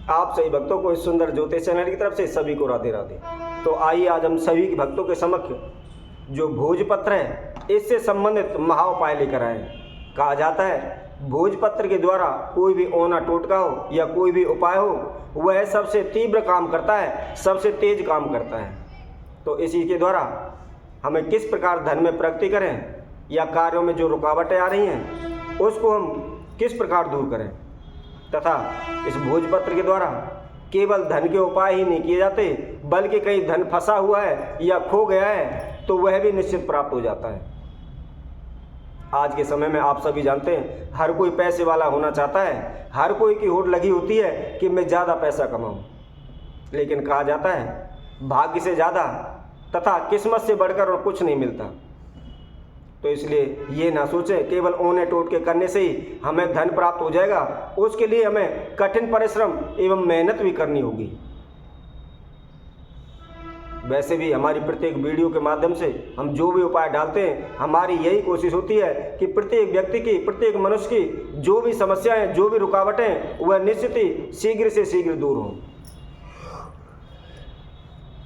आप सभी भक्तों को इस सुंदर ज्योतिष चैनल की तरफ से सभी को राधे राधे। तो आइए आज हम सभी के भक्तों के समक्ष जो भोजपत्र है इससे संबंधित महाउपाय लेकर आए हैं। कहा जाता है भोजपत्र के द्वारा कोई भी ओना टोटका हो या कोई भी उपाय हो वह सबसे तीव्र काम करता है, सबसे तेज काम करता है। तो इसी के द्वारा हमें किस प्रकार धन में प्रगति करें या कार्यों में जो रुकावटें आ रही हैं उसको हम किस प्रकार दूर करें, तथा इस भोजपत्र के द्वारा केवल धन के उपाय ही नहीं किए जाते बल्कि कहीं धन फंसा हुआ है या खो गया है तो वह भी निश्चित प्राप्त हो जाता है। आज के समय में आप सभी जानते हैं हर कोई पैसे वाला होना चाहता है, हर कोई की होड़ लगी होती है कि मैं ज़्यादा पैसा कमाऊं। लेकिन कहा जाता है भाग्य से ज़्यादा तथा किस्मत से बढ़कर और कुछ नहीं मिलता। तो इसलिए ये ना सोचें केवल ओने टोटके करने से ही हमें धन प्राप्त हो जाएगा, उसके लिए हमें कठिन परिश्रम एवं मेहनत भी करनी होगी। वैसे भी हमारी प्रत्येक वीडियो के माध्यम से हम जो भी उपाय डालते हैं हमारी यही कोशिश होती है कि प्रत्येक व्यक्ति की, प्रत्येक मनुष्य की जो भी समस्याएं, जो भी रुकावटें वह निश्चित ही शीघ्र से शीघ्र दूर हों।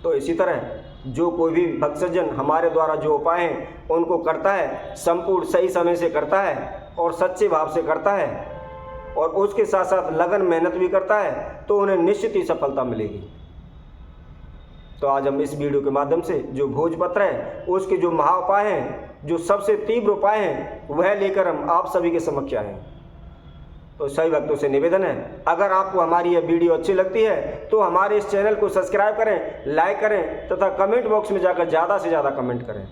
तो इसी तरह जो कोई भी भक्त सज्जन हमारे द्वारा जो उपाय हैं उनको करता है, संपूर्ण सही समय से करता है और सच्चे भाव से करता है और उसके साथ साथ लगन मेहनत भी करता है तो उन्हें निश्चित ही सफलता मिलेगी। तो आज हम इस वीडियो के माध्यम से जो भोजपत्र है उसके जो महाउपाय हैं, जो सबसे तीव्र उपाय हैं वह लेकर हम आप सभी के समक्ष आए हैं। तो सभी भक्तों से निवेदन है अगर आपको हमारी यह वीडियो अच्छी लगती है तो हमारे इस चैनल को सब्सक्राइब करें, लाइक करें तथा कमेंट बॉक्स में जाकर ज़्यादा से ज़्यादा कमेंट करें।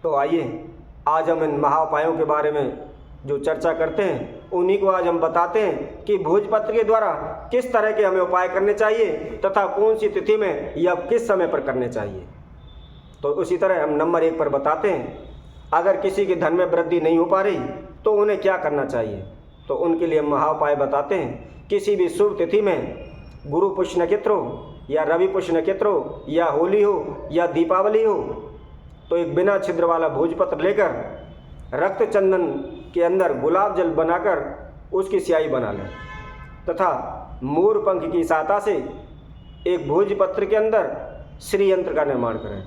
तो आइए आज हम इन महाउपायों के बारे में जो चर्चा करते हैं उन्हीं को आज हम बताते हैं कि भोजपत्र के द्वारा किस तरह के हमें उपाय करने चाहिए तथा कौन सी तिथि में या किस समय पर करने चाहिए। तो उसी तरह हम नंबर 1 पर बताते हैं अगर किसी के धन में वृद्धि नहीं हो पा रही तो उन्हें क्या करना चाहिए। तो उनके लिए हम महाउपाय बताते हैं किसी भी शुभ तिथि में, गुरु पुष्य नक्षत्र हो या रवि पुष्य नक्षत्र हो या होली हो या दीपावली हो, तो एक बिना छिद्र वाला भोजपत्र लेकर रक्त चंदन के अंदर गुलाब जल बनाकर उसकी स्याही बना लें तथा मोर पंख की सहायता से एक भोजपत्र के अंदर श्री यंत्र का निर्माण करें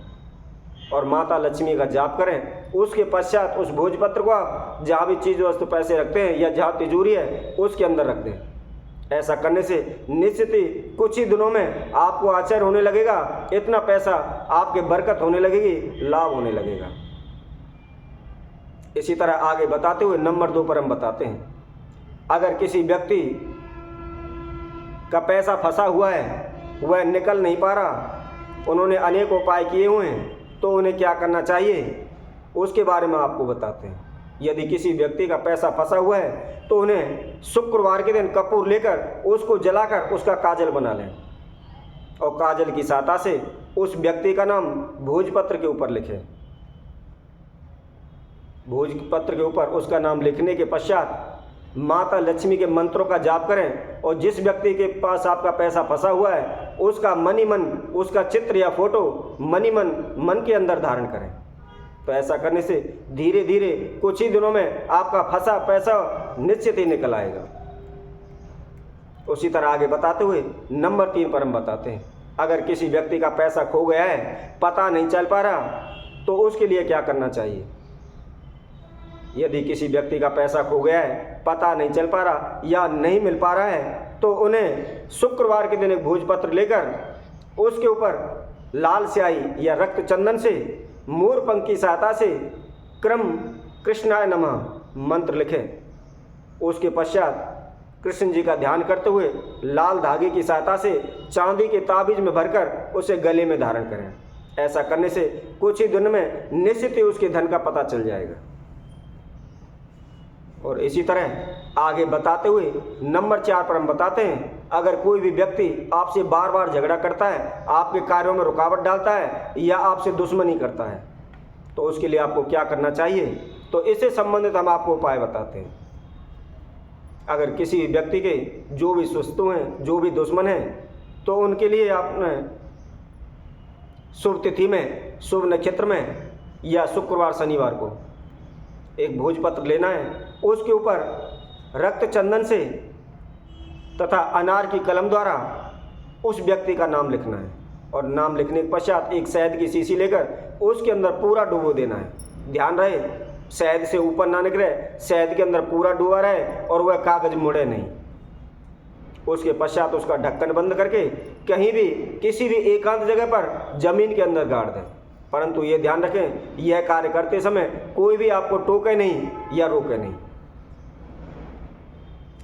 और माता लक्ष्मी का जाप करें। उसके पश्चात उस भोजपत्र को आप जहाँ भी चीज़ वस्तु पैसे रखते हैं या जहाँ तिजोरी है उसके अंदर रख दें। ऐसा करने से निश्चित ही कुछ ही दिनों में आपको आश्चर्य होने लगेगा, इतना पैसा आपके बरकत होने लगेगी, लाभ होने लगेगा। इसी तरह आगे बताते हुए नंबर 2 पर हम बताते हैं अगर किसी व्यक्ति का पैसा फंसा हुआ है, वह निकल नहीं पा रहा, उन्होंने अनेक उपाय किए हुए हैं तो उन्हें क्या करना चाहिए उसके बारे में आपको बताते हैं। यदि किसी व्यक्ति का पैसा फंसा हुआ है तो उन्हें शुक्रवार के दिन कपूर लेकर उसको जलाकर उसका काजल बना लें और काजल की सहायता से उस व्यक्ति का नाम भोजपत्र के ऊपर लिखें। भोजपत्र के ऊपर उसका नाम लिखने के पश्चात माता लक्ष्मी के मंत्रों का जाप करें और जिस व्यक्ति के पास आपका पैसा फंसा हुआ है उसका मन ही मन उसका चित्र या फोटो मन के अंदर धारण करें। तो ऐसा करने से धीरे धीरे कुछ ही दिनों में आपका फंसा पैसा निश्चित ही निकल आएगा। उसी तरह आगे बताते हुए नंबर 3 पर हम बताते हैं अगर किसी व्यक्ति का पैसा खो गया है, पता नहीं चल पा रहा, तो उसके लिए क्या करना चाहिए। यदि किसी व्यक्ति का पैसा खो गया है, पता नहीं चल पा रहा या नहीं मिल पा रहा है तो उन्हें शुक्रवार के दिन एक भोजपत्र लेकर उसके ऊपर लाल स्याही या रक्त चंदन से मोर पंख की सहायता से क्रम कृष्णाय नमः मंत्र लिखें। उसके पश्चात कृष्ण जी का ध्यान करते हुए लाल धागे की सहायता से चांदी के ताबीज में भरकर उसे गले में धारण करें। ऐसा करने से कुछ ही दिन में निश्चित ही उसके धन का पता चल जाएगा। और इसी तरह आगे बताते हुए नंबर 4 पर हम बताते हैं अगर कोई भी व्यक्ति आपसे बार बार झगड़ा करता है, आपके कार्यों में रुकावट डालता है या आपसे दुश्मनी करता है तो उसके लिए आपको क्या करना चाहिए। तो इससे संबंधित हम आपको उपाय बताते हैं। अगर किसी व्यक्ति के जो भी शत्रु हैं, जो भी दुश्मन हैं, तो उनके लिए आपने शुभ तिथि में, शुभ नक्षत्र में या शुक्रवार शनिवार को एक भोजपत्र लेना है। उसके ऊपर रक्त चंदन से तथा अनार की कलम द्वारा उस व्यक्ति का नाम लिखना है और नाम लिखने के पश्चात एक शहद की शीशी लेकर उसके अंदर पूरा डुबो देना है। ध्यान रहे शहद से ऊपर ना निकले, शहद के अंदर पूरा डूबा रहे और वह कागज मुड़े नहीं। उसके पश्चात उसका ढक्कन बंद करके कहीं भी किसी भी एकांत जगह पर जमीन के अंदर गाड़ दें। परंतु ये ध्यान रखें यह कार्य करते समय कोई भी आपको टोके नहीं या रोके नहीं।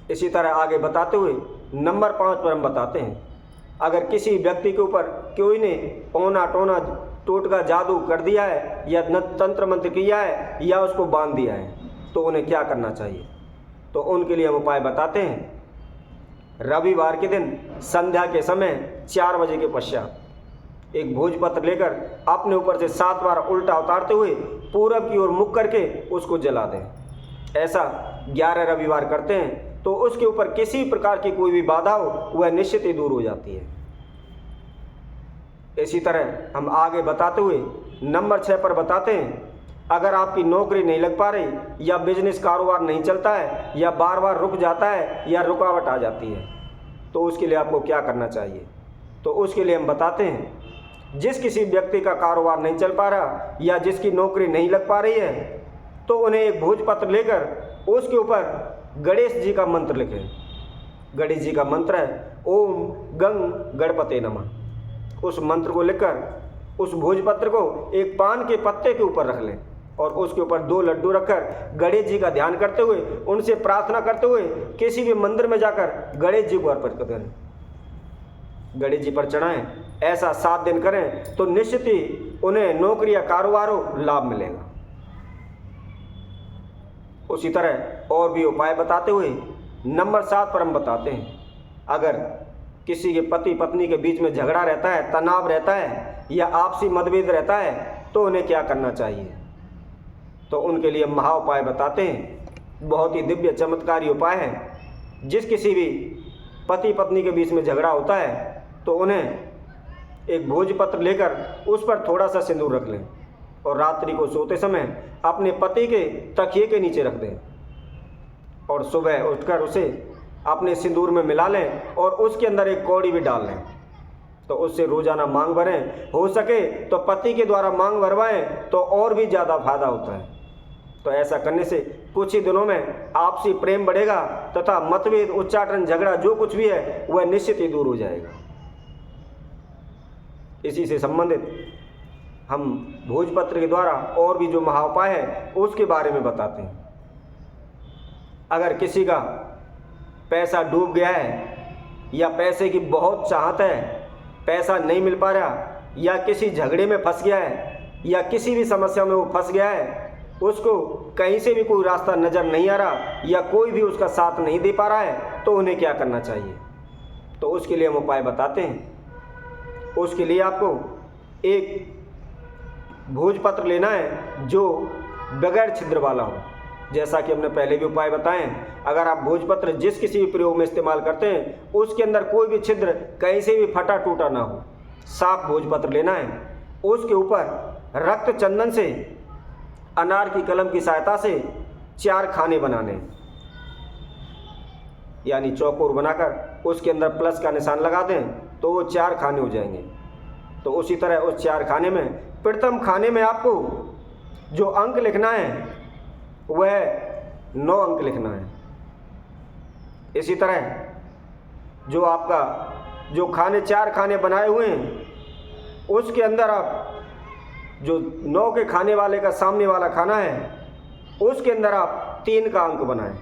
इसी तरह आगे बताते हुए नंबर 5 पर हम बताते हैं, अगर किसी व्यक्ति के ऊपर कोई ने औना टोना टोटका जादू कर दिया है या तंत्र मंत्र किया है या उसको बांध दिया है तो उन्हें क्या करना चाहिए। तो उनके लिए हम उपाय बताते हैं। रविवार के दिन संध्या के समय 4 बजे के पश्चात एक भोजपत्र लेकर अपने ऊपर से 7 बार उल्टा उतारते हुए पूरब की ओर मुख करके उसको जला दें। ऐसा 11 रविवार करते हैं तो उसके ऊपर किसी प्रकार की कोई भी बाधा हो वह निश्चित ही दूर हो जाती है। इसी तरह हम आगे बताते हुए नंबर 6 पर बताते हैं, अगर आपकी नौकरी नहीं लग पा रही या बिजनेस कारोबार नहीं चलता है या बार बार रुक जाता है या रुकावट आ जाती है तो उसके लिए आपको क्या करना चाहिए। तो उसके लिए हम बताते हैं, जिस किसी व्यक्ति का कारोबार नहीं चल पा रहा या जिसकी नौकरी नहीं लग पा रही है तो उन्हें एक भोजपत्र लेकर उसके ऊपर गणेश जी का मंत्र लिखें। गणेश जी का मंत्र है ओम गंग गणपते नमः। उस मंत्र को लिखकर उस भोजपत्र को एक पान के पत्ते के ऊपर रख लें और उसके ऊपर 2 लड्डू रखकर गणेश जी का ध्यान करते हुए उनसे प्रार्थना करते हुए किसी भी मंदिर में जाकर गणेश जी को अर्पित कर दें, गणेश जी पर चढ़ाएं। ऐसा 7 दिन करें तो निश्चित ही उन्हें नौकरी या कारोबारों लाभ मिलेगा। उसी तरह और भी उपाय बताते हुए नंबर 7 पर हम बताते हैं, अगर किसी के पति पत्नी के बीच में झगड़ा रहता है, तनाव रहता है या आपसी मतभेद रहता है तो उन्हें क्या करना चाहिए। तो उनके लिए महा उपाय बताते हैं। बहुत ही दिव्य चमत्कारी उपाय है। जिस किसी भी पति पत्नी के बीच में झगड़ा होता है तो उन्हें एक भोजपत्र लेकर उस पर थोड़ा सा सिंदूर रख लें और रात्रि को सोते समय अपने पति के तकिए के नीचे रख दें और सुबह उठकर उसे अपने सिंदूर में मिला लें और उसके अंदर एक कौड़ी भी डाल लें। तो उससे रोजाना मांग भरें, हो सके तो पति के द्वारा मांग भरवाएं तो और भी ज़्यादा फायदा होता है। तो ऐसा करने से कुछ ही दिनों में आपसी प्रेम बढ़ेगा तथा मतभेद उच्चाटन झगड़ा जो कुछ भी है वह निश्चित ही दूर हो जाएगा। इसी से संबंधित हम भोजपत्र के द्वारा और भी जो महाउपाय है उसके बारे में बताते हैं। अगर किसी का पैसा डूब गया है या पैसे की बहुत चाहत है, पैसा नहीं मिल पा रहा या किसी झगड़े में फंस गया है या किसी भी समस्या में वो फंस गया है, उसको कहीं से भी कोई रास्ता नज़र नहीं आ रहा या कोई भी उसका साथ नहीं दे पा रहा है तो उन्हें क्या करना चाहिए। तो उसके लिए हम उपाय बताते हैं। उसके लिए आपको एक भोजपत्र लेना है जो बगैर छिद्र वाला हो। जैसा कि हमने पहले भी उपाय बताए, अगर आप भोजपत्र जिस किसी भी प्रयोग में इस्तेमाल करते हैं उसके अंदर कोई भी छिद्र कहीं से भी फटा टूटा ना हो, साफ भोजपत्र लेना है। उसके ऊपर रक्त चंदन से अनार की कलम की सहायता से 4 खाने बनाने, यानी चौकोर बनाकर उसके अंदर प्लस का निशान लगा दें तो वो 4 खाने हो जाएंगे। तो उसी तरह उस 4 खाने में प्रथम खाने में आपको जो अंक लिखना है वह 9 अंक लिखना है। इसी तरह जो आपका जो 4 खाने बनाए हुए हैं उसके अंदर आप जो 9 के खाने वाले का सामने वाला खाना है उसके अंदर आप 3 का अंक बनाएं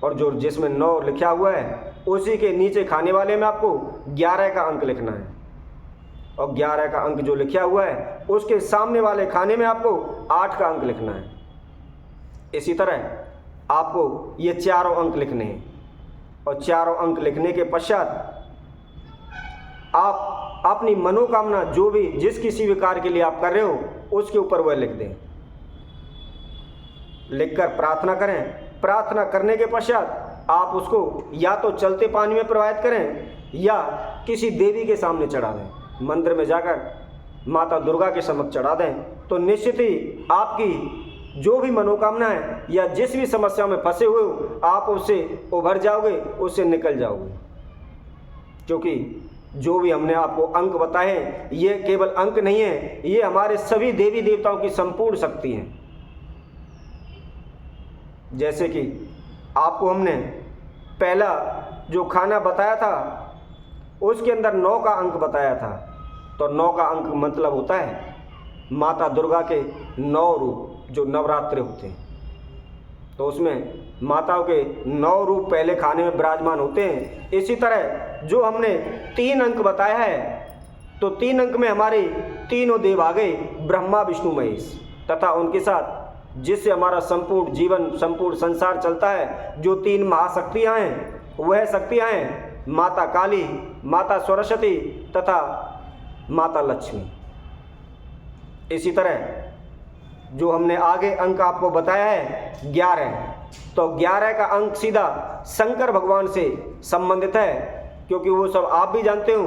और जो जिसमें 9 लिखा हुआ है उसी के नीचे खाने वाले में आपको 11 का अंक लिखना है और 11 का अंक जो लिखा हुआ है उसके सामने वाले खाने में आपको 8 का अंक लिखना है। इसी तरह आपको ये 4 अंक लिखने हैं और 4 अंक लिखने के पश्चात आप अपनी मनोकामना जो भी जिस किसी भी कार्य के लिए आप कर रहे हो उसके ऊपर वह लिख दें। लिखकर प्रार्थना करें। प्रार्थना करने के पश्चात आप उसको या तो चलते पानी में प्रवाहित करें या किसी देवी के सामने चढ़ा दें। मंदिर में जाकर माता दुर्गा के समक्ष चढ़ा दें तो निश्चित ही आपकी जो भी मनोकामनाएं या जिस भी समस्या में फंसे हुए हो, आप उससे उभर जाओगे, उससे निकल जाओगे। क्योंकि जो भी हमने आपको अंक बताए हैं, ये केवल अंक नहीं है, ये हमारे सभी देवी देवताओं की संपूर्ण शक्ति है। जैसे कि आपको हमने पहला जो खाना बताया था उसके अंदर 9 का अंक बताया था। तो 9 का अंक मतलब होता है माता दुर्गा के 9 रूप जो नवरात्रि होते हैं। तो उसमें माताओं के 9 रूप पहले खाने में विराजमान होते हैं। इसी तरह जो हमने 3 अंक बताया है, तो 3 अंक में हमारे तीनों देव आ गए, ब्रह्मा विष्णु महेश, तथा उनके साथ जिससे हमारा संपूर्ण जीवन संपूर्ण संसार चलता है, जो 3 महाशक्तियाँ हैं, वह शक्तियाँ हैं माता काली, माता सरस्वती तथा माता लक्ष्मी। इसी तरह जो हमने आगे अंक आपको बताया है 11, तो 11 का अंक सीधा शंकर भगवान से संबंधित है, क्योंकि वो सब आप भी जानते हो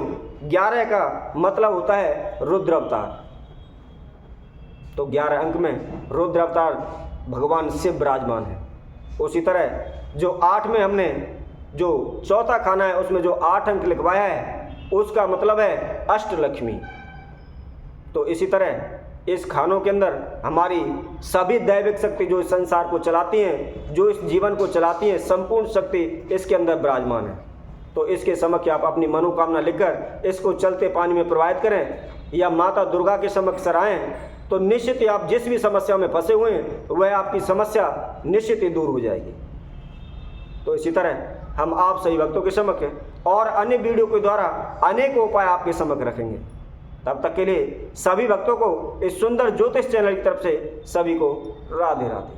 11 का मतलब होता है रुद्र अवतार। तो 11 अंक में रुद्र अवतार भगवान शिव विराजमान है। उसी तरह जो 8 में हमने जो चौथा खाना है उसमें जो 8 अंक लिखवाया है उसका मतलब है अष्टलक्ष्मी। तो इसी तरह इस खानों के अंदर हमारी सभी दैविक शक्ति जो इस संसार को चलाती हैं, जो इस जीवन को चलाती हैं, संपूर्ण शक्ति इसके अंदर विराजमान है। तो इसके समक्ष आप अपनी मनोकामना लिखकर इसको चलते पानी में प्रवाहित करें या माता दुर्गा के समक्ष सराएं, तो निश्चित ही आप जिस भी समस्या में फंसे हुए हैं वह आपकी समस्या निश्चित ही दूर हो जाएगी। तो इसी तरह हम आप सभी भक्तों के समक्ष और अन्य वीडियो के द्वारा अनेकों उपाय आपके समक्ष रखेंगे। तब तक के लिए सभी भक्तों को इस सुंदर ज्योतिष चैनल की तरफ से सभी को राधे राधे।